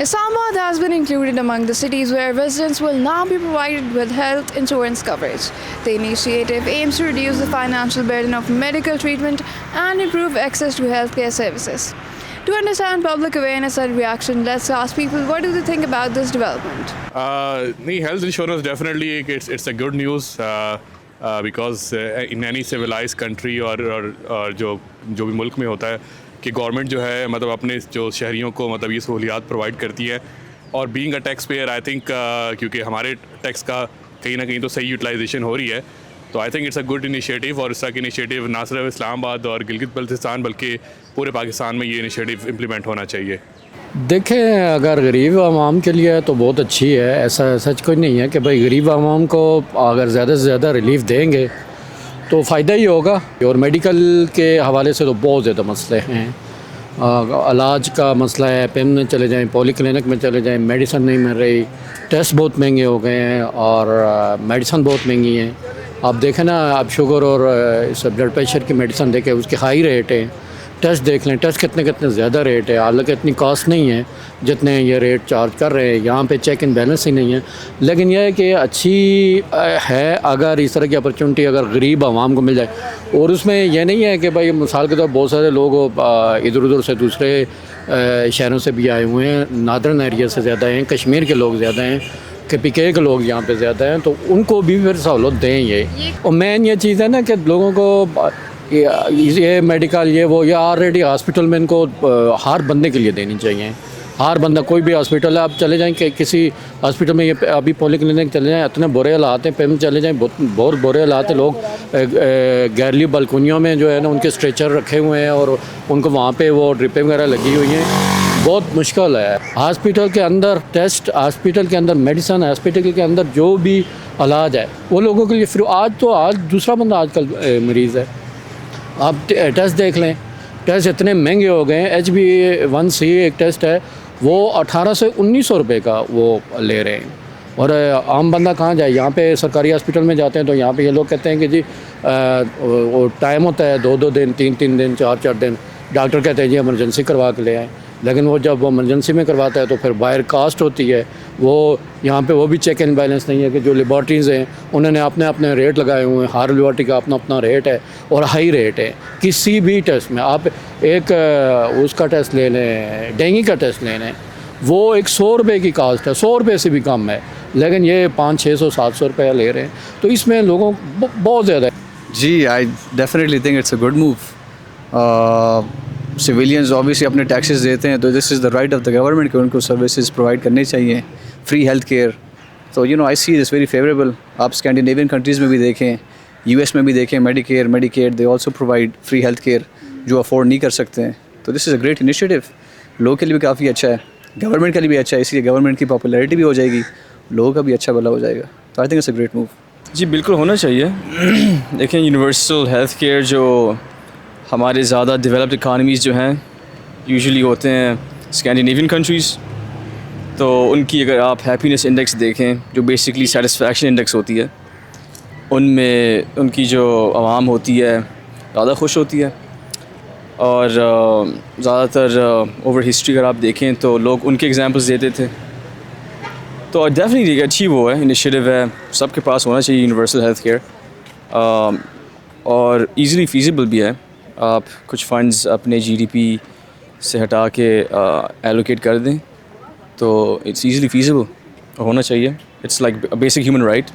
Islamabad has been included among the cities where residents will now be provided with health insurance coverage. The initiative aims to reduce the financial burden of medical treatment and improve access to healthcare services. To understand public awareness and reaction, let's ask people what do they think about this development. Health insurance definitely it's a good news because in any civilized country और जो भी मुल्क में होता है कि government जो है मतलब अपने जो शहरियों को मतलब ये सहूलियात प्रोवाइड करती है और being a tax payer I think क्योंकि हमारे टैक्स का कहीं ना कहीं तो सही यूटिलाइजेशन हो रही है तो I think it's a good initiative और इसका इनिशिएटिव ना सिर्फ इस्लामाबाद और गिलगित बल्तिस्तान बल्कि पूरे पाकिस्तान में ये इनिशिएटिव इम्प्लीमेंट होना चाहिए। देखें अगर गरीब आवाम के लिए तो बहुत अच्छी है, ऐसा सच कुछ नहीं है कि भाई गरीब आवाम को अगर ज़्यादा से ज़्यादा रिलीफ देंगे तो फ़ायदा ही होगा। और मेडिकल के हवाले से तो बहुत ज़्यादा मसले हैं, इलाज का मसला है, पेम में चले जाएं, पॉली क्लिनिक में चले जाएं, मेडिसिन नहीं मिल रही, टेस्ट बहुत महंगे हो गए हैं और मेडिसिन बहुत महंगी हैं। आप देखें ना, आप शुगर और इस ब्लड प्रेशर की मेडिसिन देखें उसके हाई रेट है, टेस्ट देख लें, टेस्ट कितने ज़्यादा रेट है, हालांकि इतनी कॉस्ट नहीं है जितने ये रेट चार्ज कर रहे हैं। यहाँ पे चेक इन बैलेंस ही नहीं है, लेकिन यह है कि अच्छी है अगर इस तरह की अपॉर्चुनिटी अगर गरीब आवाम को मिल जाए। और उसमें यह नहीं है कि भाई मिसाल के तौर बहुत सारे लोग इधर उधर से दूसरे शहरों से भी आए हुए हैं, नादरन एरिया से ज़्यादा हैं, कश्मीर के लोग ज़्यादा हैं, KPK के लोग यहाँ पे ज़्यादा हैं, तो उनको भी फिर सहूलत दें ये। और मेन ये चीज़ है ना कि लोगों को ये मेडिकल ये वो या ऑलरेडी हॉस्पिटल में इनको हर बंदे के लिए देनी चाहिए। हर बंदा कोई भी हॉस्पिटल है, आप चले जाएं कि किसी हॉस्पिटल में ये अभी पॉली क्लिनिक चले जाएं, इतने बुरे हालात हैं, पेम चले जाएं बहुत बुरे हालात हैं। लोग गैरली बालकोनियों में जो है ना उनके स्ट्रेचर रखे हुए हैं और उनको वहाँ पे वो ड्रिपें वगैरह लगी हुई हैं, बहुत मुश्किल है। हॉस्पिटल के अंदर टेस्ट, हॉस्पिटल के अंदर मेडिसिन, हॉस्पिटल के अंदर जो भी इलाज है वो लोगों के लिए फिर आज दूसरा बंदा आजकल मरीज़ है। आप टेस्ट देख लें, टेस्ट इतने महंगे हो गए हैं। HbA1c एक टेस्ट है वो 1800 से 1900 रुपये का वो ले रहे हैं और आम बंदा कहाँ जाए। यहाँ पे सरकारी हॉस्पिटल में जाते हैं तो यहाँ पे ये लोग कहते हैं कि जी वो टाइम होता है 2-2 दिन, 3-3 दिन, 4-4 दिन। डॉक्टर कहते हैं जी इमरजेंसी करवा के ले आएँ, लेकिन वो जब वो इमरजेंसी में करवाता है तो फिर बाहर कास्ट होती है। वो यहाँ पे वो भी चेक एंड बैलेंस नहीं है कि जो लेबॉर्ट्रीज़ हैं उन्होंने अपने रेट लगाए हुए हैं, हर लेबॉर्ट्री का अपना रेट है और हाई रेट है। किसी भी टेस्ट में आप एक उसका टेस्ट ले लें, डेंगू का टेस्ट ले लें, वो एक 100 रुपये की कास्ट है, 100 रुपये से भी कम है, लेकिन ये 500-600-700 रुपये ले रहे हैं। तो इसमें लोगों बहुत ज़्यादा है। जी, I definitely think it's a good move. Civilians obviously अपने टैक्सेस देते हैं तो this is the right of the government कि उनको सर्विसेज प्रोवाइड करनी चाहिए, फ्री हेल्थ केयर। तो आई सी दिस वेरी फेवरेबल। आप स्कैंडिनेवियन कंट्रीज़ में भी देखें, US में भी देखें, Medicare they also provide free health care जो अफोर्ड नहीं कर सकते हैं। तो this is a great initiative, लोगों के लिए भी काफ़ी अच्छा है, गवर्नमेंट के लिए भी अच्छा है, इसलिए गवर्नमेंट की पॉपुलैरिटी भी हो जाएगी, लोगों का भी अच्छा भला हो जाएगा। तो I think it's a great move. जी बिल्कुल होना चाहिए। देखें यूनिवर्सल हेल्थ केयर जो हमारे ज़्यादा डेवलप्ड इकानमीज़ जो हैं यूजुअली होते हैं स्कैंडिनेवियन कंट्रीज़, तो उनकी अगर आप हैप्पीनेस इंडेक्स देखें जो बेसिकली सेटिस्फैक्शन इंडेक्स होती है, उनमें उनकी जो आवाम होती है ज़्यादा खुश होती है। और ज़्यादातर ओवर हिस्ट्री अगर आप देखें तो लोग उनके एग्जांपल्स देते थे। तो डेफिनेटली एक अच्छी वो है, इनिशिएटिव है, सबके पास होना चाहिए यूनिवर्सल हेल्थ केयर और ईज़िली फीजिबल भी है। आप कुछ फ़ंड्स अपने GDP से हटा के एलोकेट कर दें तो इट्स ईज़िली फीजिबल, होना चाहिए। It's like basic human right.